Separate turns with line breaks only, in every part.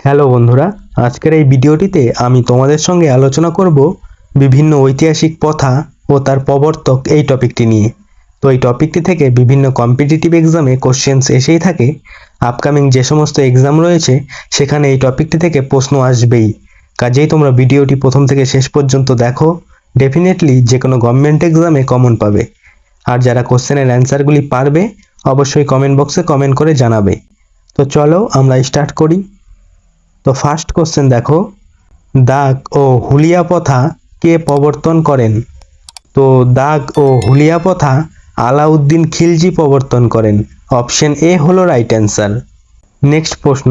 Hello বন্ধুরা, আজকের এই ভিডিওটিতে আমি তোমাদের সঙ্গে আলোচনা করব বিভিন্ন ঐতিহাসিক প্রথা ও তার প্রবর্তক এই টপিকটি নিয়ে। তো এই টপিকটি থেকে বিভিন্ন কম্পিটিটিভ এক্সামে কোশ্চেন্স এসেই থাকে। আপকামিং যে সমস্ত এক্সাম রয়েছে সেখানে এই টপিকটি থেকে প্রশ্ন আসবেই। কাজেই তোমরা ভিডিওটি প্রথম থেকে শেষ পর্যন্ত দেখো, ডেফিনেটলি যে কোনো গভর্নমেন্ট এক্সামে কমন পাবে। আর যারা কোশ্চেনের অ্যান্সারগুলি পারবে অবশ্যই কমেন্ট বক্সে কমেন্ট করে জানাবে। তো চলো আমরা স্টার্ট করি। তো ফার্স্ট কোশ্চেন দেখো, দাগ ও হুলিয়া প্রথা কে প্রবর্তন করেন? তো দাগ ও হুলিয়া প্রথা আলাউদ্দিন খিলজি প্রবর্তন করেন। অপশন এ হলো রাইট অ্যান্সার। নেক্সট প্রশ্ন,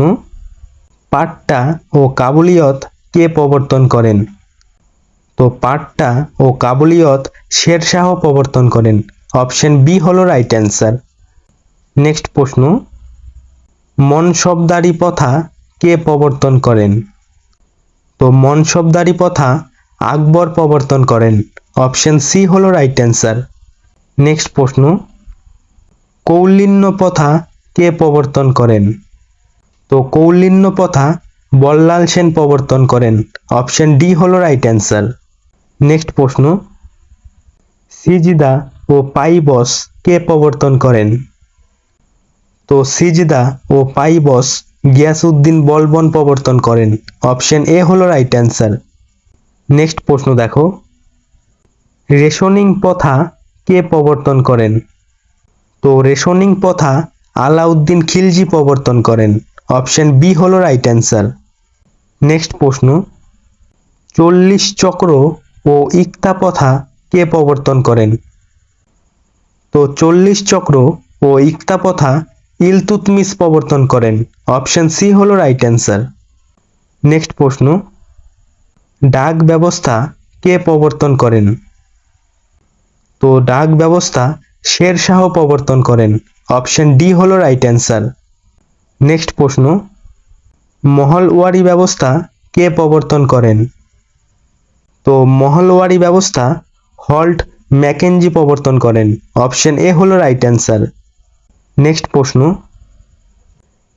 পাট্টা ও কাবুলিয়ত কে প্রবর্তন করেন? তো পাট্টা ও কাবুলিয়ত শেরশাহ প্রবর্তন করেন। অপশন বি হলো রাইট অ্যান্সার। নেক্সট প্রশ্ন, মনসবদারি প্রথা কে প্রবর্তন করেন? তো মনসবদারি প্রথা আকবর প্রবর্তন করেন। অপশন সি হলো রাইট অ্যান্সার। নেক্সট প্রশ্ন, কৌলিন্য প্রথা কে প্রবর্তন করেন? তো কৌলিন্য প্রথা বল্লাল সেন প্রবর্তন করেন। অপশন ডি হলো রাইট অ্যান্সার। নেক্সট প্রশ্ন, সিজদা ও পাইবস কে প্রবর্তন করেন? তো সিজদা ও পাইবস গিয়াসউদ্দিন বলবন প্রবর্তন করেন। অপশন এ হলো রাইট অ্যান্সার। নেক্সট প্রশ্ন দেখো, রেশনিং প্রথা কে প্রবর্তন করেন? তো রেশনিং প্রথা আলাউদ্দিন খিলজি প্রবর্তন করেন। অপশন বি হলো রাইট অ্যান্সার। নেক্সট প্রশ্ন, 40 চক্র ও ইক্তা প্রথা কে প্রবর্তন করেন? তো 40 চক্র ও ইক্তা প্রথা ইলতুৎমিশ প্রবর্তন করেন। অপশন সি হলো রাইট অ্যান্সার। নেক্সট প্রশ্ন, ডাক ব্যবস্থা কে প্রবর্তন করেন? তো ডাক ব্যবস্থা শেরশাহ প্রবর্তন করেন। অপশন ডি হলো রাইট অ্যান্সার। নেক্সট প্রশ্ন, মহলওয়ারি ব্যবস্থা কে প্রবর্তন করেন? তো মহলওয়ারি ব্যবস্থা হল্ট ম্যাকেঞ্জি প্রবর্তন করেন। অপশন এ হলো রাইট অ্যান্সার। নেক্সট প্রশ্ন,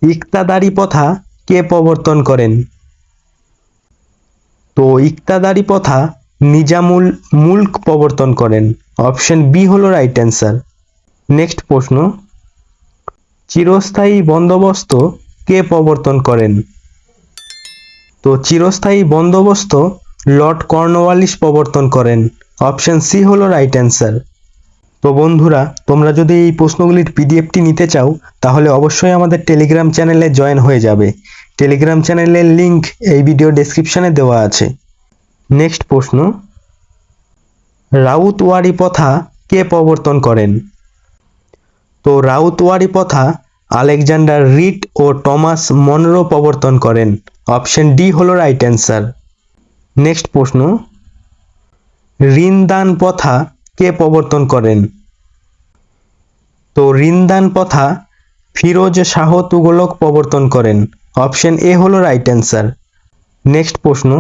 ইকতাদারি প্রথা কে প্রবর্তন করেন? তো ইকতাদারি প্রথা নিজামুল মুলক প্রবর্তন করেন। অপশন বি হলো রাইট অ্যান্সার। নেক্সট প্রশ্ন, চিরস্থায়ী বন্দোবস্ত কে প্রবর্তন করেন? তো চিরস্থায়ী বন্দোবস্ত লর্ড কর্নওয়ালিস প্রবর্তন করেন। অপশন সি হলো রাইট অ্যান্সার। তো বন্ধুরা, তোমরা যদি এই প্রশ্নগুলির পিডিএফটি নিতে চাও তাহলে অবশ্যই আমাদের টেলিগ্রাম চ্যানেলে জয়েন হয়ে যাবে। টেলিগ্রাম চ্যানেলের লিংক এই ভিডিও ডেসক্রিপশনে দেওয়া আছে। নেক্সট প্রশ্ন, রাউতওয়ারি প্রথা কে প্রবর্তন করেন? তো রাউতওয়ারি প্রথা আলেকজান্ডার রিড ও টমাস মনরো প্রবর্তন করেন। অপশন ডি হলো রাইট অ্যান্সার। নেক্সট প্রশ্ন, ঋণদান প্রথা কে প্রবর্তন করেন? তো ঋণদান প্রথা ফিরোজ শাহ তুগলক প্রবর্তন করেন। অপশন এ হলো রাইট অ্যান্সার। নেক্সট প্রশ্ন,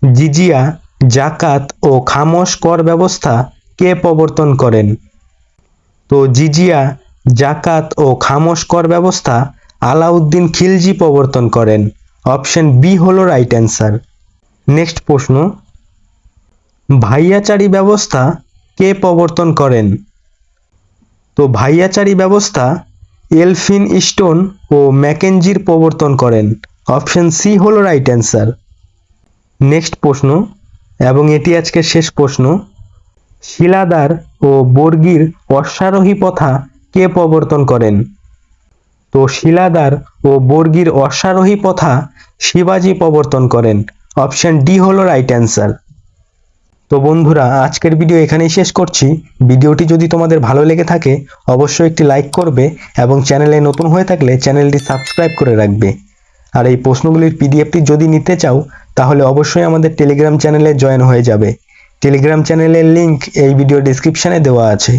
জিজিয়া, জাকাত ও খামোশ কর ব্যবস্থা কে প্রবর্তন করেন? তো জিজিয়া, জাকাত ও খামোশ কর ব্যবস্থা আলাউদ্দিন খিলজি প্রবর্তন করেন। অপশন বি হলো রাইট অ্যান্সার। নেক্সট প্রশ্ন, ভাইয়াচারী ব্যবস্থা কে প্রবর্তন করেন? তো ভাইয়াচারী ব্যবস্থা এলফিন স্টোন ও ম্যাকেঞ্জির প্রবর্তন করেন। অপশন সি হলো রাইট অ্যান্সার। নেক্সট প্রশ্ন, এবং এটি আজকের শেষ প্রশ্ন, শিলাদার ও বর্গীর অশ্বারোহী প্রথা কে প্রবর্তন করেন? তো শিলাদার ও বর্গীর অশ্বারোহী প্রথা শিবাজি প্রবর্তন করেন। অপশন ডি হলো রাইট অ্যান্সার। তো বন্ধুরা, আজকের ভিডিও এখানেই শেষ করছি। ভিডিওটি যদি তোমাদের ভালো লেগে থাকে অবশ্যই একটি লাইক করবে এবং চ্যানেলে নতুন হয়ে থাকলে চ্যানেলটি সাবস্ক্রাইব করে রাখবে। আর এই প্রশ্নগুলির পিডিএফটি যদি নিতে চাও তাহলে অবশ্যই আমাদের টেলিগ্রাম চ্যানেলে জয়েন হয়ে যাবে। টেলিগ্রাম চ্যানেলের লিংক এই ভিডিও ডেসক্রিপশনে দেওয়া আছে।